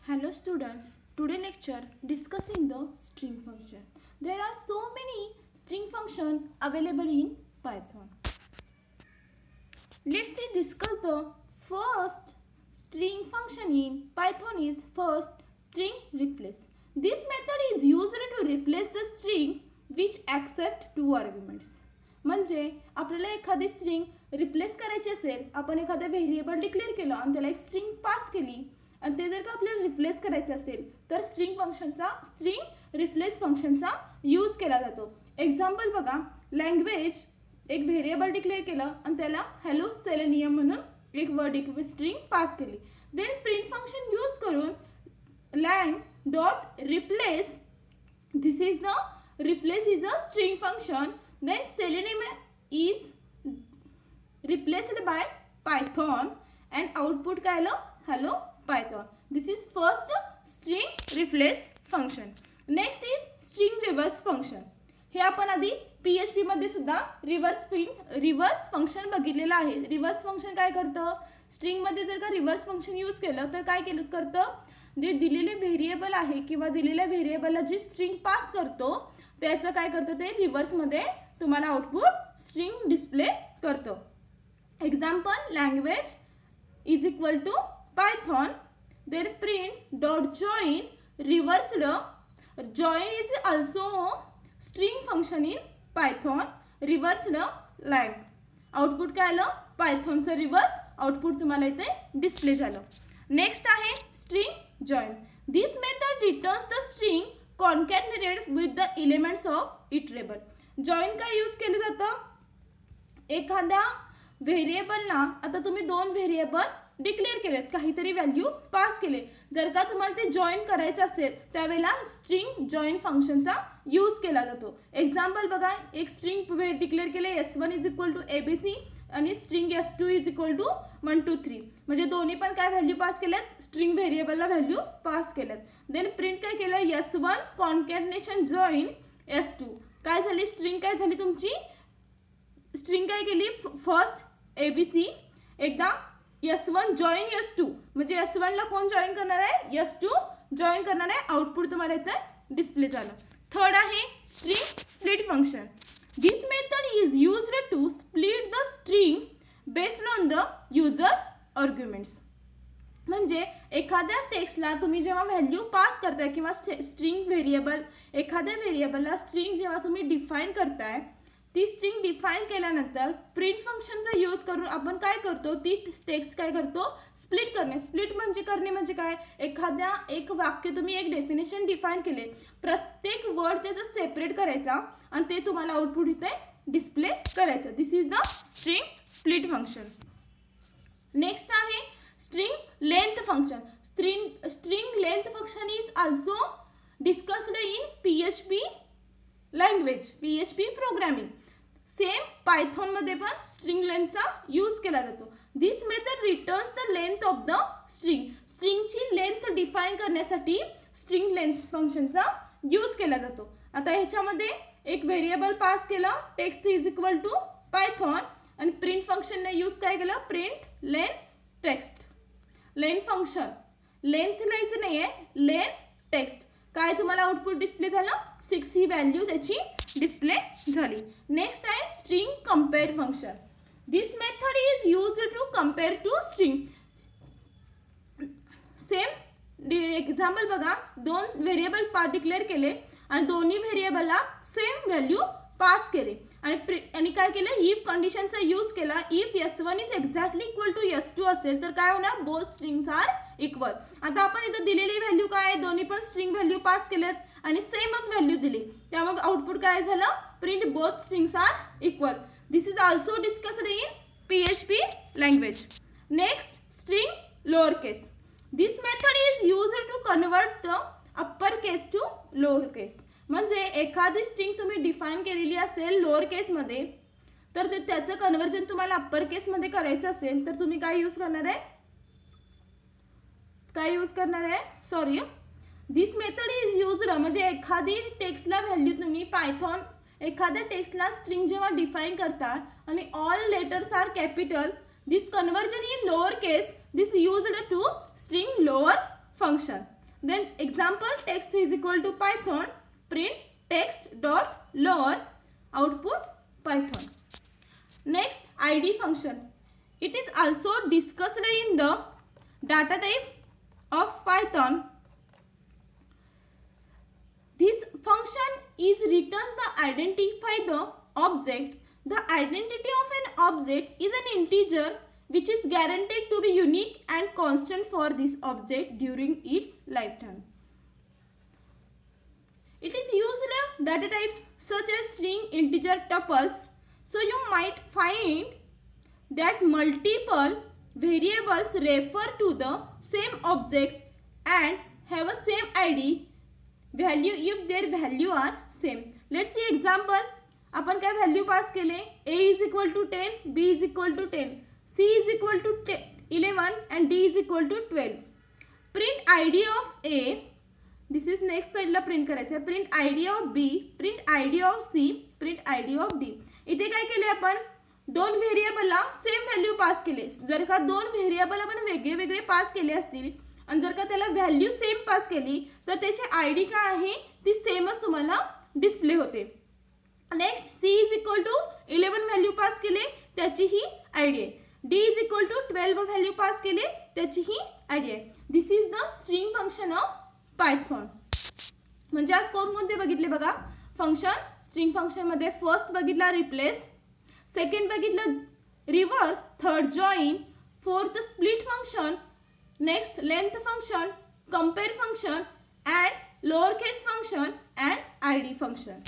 Hello students, today lecture discussing the string function. There are so many string functions available in Python. Let's see discuss the first string function in Python is first string replace. This method is used to replace the string which accept two arguments. म्हणजे आपल्याला एखादी string replace करायची असेल, आपण एखादा variable declare केलं आणि त्याला एक स्ट्रिंग पास केली आणि ते जर का आपल्याला रिप्लेस करायचं असेल तर स्ट्रिंग रिप्लेस फंक्शनचा यूज केला जातो. एक्झाम्पल बघा, लँग्वेज एक व्हेरिएबल डिक्लेअर केलं आणि त्याला हॅलो सेलेनियम म्हणून एक स्ट्रिंग पास केली. देन प्रिंट फंक्शन यूज करून lang dot replace, this is the replace is a string function. Then selenium is replaced by python and output काय आलं, hello python. This is first string replace function. Next is string reverse function. हे आपण आधी PHP मध्ये सुद्धा reverse function बघितलेलं आहे. Reverse function काय करतं, स्ट्रिंग मध्ये जर का रिव्हर्स फंक्शन यूज केलं तर काय करतं, जे दिलेले व्हेरिएबल आहे किंवा दिलेल्या व्हेरिएबलला जी स्ट्रिंग पास करतो त्याचं काय करतं, ते रिव्हर्समध्ये तुम्हाला आउटपुट स्ट्रिंग डिस्प्ले करतं. Example, language is equal to Python, then print dot join reversed. Join is also string function in Python, reversed lang. Output काय आलं, पायथॉनचं रिव्हर्स आउटपुट तुम्हाला इथे डिस्प्ले झालं. नेक्स्ट आहे string join. This method returns the string concatenated with the elements of iterable. Join काय use केलं जातं, एखाद्या व्हेरिएबलला आता तुम्ही दोन व्हेरिएबल डिक्लेअर केलेत, काहीतरी व्हॅल्यू पास केले, जर का तुम्हाला ते जॉईन करायचं असेल त्यावेळेला स्ट्रिंग जॉईन फंक्शनचा यूज केला जातो. एक्झाम्पल बघा, एक स्ट्रिंग डिक्लेअर केले S1 is equal to ABC आणि string S2 is equal to 1 2 3, म्हणजे दोन्ही पण काय व्हॅल्यू पास केल्यात, स्ट्रिंग व्हेरिएबलला व्हॅल्यू पास केल्यात. देन प्रिंट काय केलं, S1 कॉन्कॅटनेशन जॉईन S2. काय झाली स्ट्रिंग, काय झाली तुमची स्ट्रिंग, काय केली फर्स्ट ABC, एकदा S1 जॉईन S2, म्हणजे S1 ला कोण जॉईन करणार आहे, S2 जॉईन करणार आहे. आउटपुट तुम्हाला इथे डिस्प्ले झालं. थर्ड आहे string split function. This method is used to split the string based on the user arguments. म्हणजे एखाद्या टेक्स्टला तुम्ही जेव्हा व्हॅल्यू पास करताय किंवा स्ट्रिंग व्हेरिएबल, एखाद्या व्हेरिएबलला स्ट्रिंग जेव्हा तुम्ही डिफाईन करताय, ती स्ट्रिंग डिफाईन केल्यानंतर प्रिंट फंक्शनचा यूज करून आपण काय करतो, ती टेक्स्ट काय करतो, स्प्लिट करणे. स्प्लिट करणे म्हणजे काय, एखाद्या एक वाक्य तुम्ही एक डेफिनेशन डिफाईन केले, प्रत्येक वर्ड त्याचं सेपरेट करायचा आणि ते तुम्हाला आउटपुट इथे डिस्प्ले करायचं. This is the string split function. Next आहे string length function. String length function is also discussed in PHP language, PHP programming. Same Python मध्ये पण स्ट्रिंग लेंथचा यूज केला जातो. This method returns the length of the string. स्ट्रिंगची length define करण्यासाठी string length फंक्शनचा use केला जातो. आता ह्याच्यामध्ये एक व्हेरिएबल पास केला, text is equal to Python, आणि प्रिंट फंक्शनने यूज काय केलं, print length text. Length function, length लिहायचं नाही आहे, लेंथ टेक्स्ट. काय तुम्हाला आउटपुट डिस्प्ले झालं, 6 ही व्हॅल्यू त्याची डिस्प्ले झाली. नेक्स्ट आहे string compare function. This method is used to compare two string. Same example बघा, दोन व्हेरिएबल डिक्लेअर केले आणि दोन्ही व्हेरिएबलला सेम व्हॅल्यू पास केले आणि काय केलं, इफ कंडिशनचा यूज केला. If S1 is exactly equal to S2 असेल तर काय होणार, बोथ स्ट्रिंग्स आर इक्वल. आता आपण इथं दिलेली व्हॅल्यू काय, दोन्ही पण स्ट्रिंग व्हॅल्यू पास केल्यात आणि सेमच व्हॅल्यू दिली, त्यामुळे आउटपुट काय झालं, print both strings are equal. This is also discussed in PHP language. Next string lower case. This method is used to convert the upper case to lower case. म्हणजे एखादी string तुम्ही define केलेली असेल lower केसमध्ये, तर त्याचं conversion तुम्हाला upper केसमध्ये करायचं असेल तर तुम्ही काय यूज करणार आहे, sorry, this method is used. म्हणजे एखादी टेक्स्टला व्हॅल्यू तुम्ही पायथॉन, एखाद्या टेक्स्टला स्ट्रिंग जेव्हा डिफाईन करता आणि all letters are capital, this conversion in lower case, this used to string lower function. Then example, text is equal to Python, print text dot lower, output Python. Next, id function. It is also discussed in the data type of Python. This function is returns the identify the object. The identity of an object is an integer which is guaranteed to be unique and constant for this object during its lifetime. It is used in data types such as string, integer, tuples. So you might find that multiple variables refer to the same object and have a same id value if their value are same. Let's see example. आपण काय value pass केले, a is equal to 10, b is equal to 10, c is equal to 11 and d is equal to 12. Print id of a, this is next साइडला print करायचं आहे. Print id of b, print id of c, print id of d. इथे काय केले आपण, दोन व्हेरिएबलला same value pass केले. जर का दोन व्हेरिएबल आपण वेगळे वेगळे पास केले असतील आणि जर का त्याला व्हॅल्यू सेम पास केली तर त्याची आयडी काय आहे ती सेमच तुम्हाला डिस्प्ले होते. Next c is equal to 11 value pass केले त्याची ही आयडी आहे. d is equal to 12 value pass केले त्याची ही आयडी आहे. This is the string function of Python. म्हणजे आज कोणकोणते बघितले बघा फंक्शन. स्ट्रिंग फंक्शन मध्ये फर्स्ट बघितला रिप्लेस, सेकंड बघितलं reverse, third join, fourth split function, next length function, compare function and lower case function and ID function.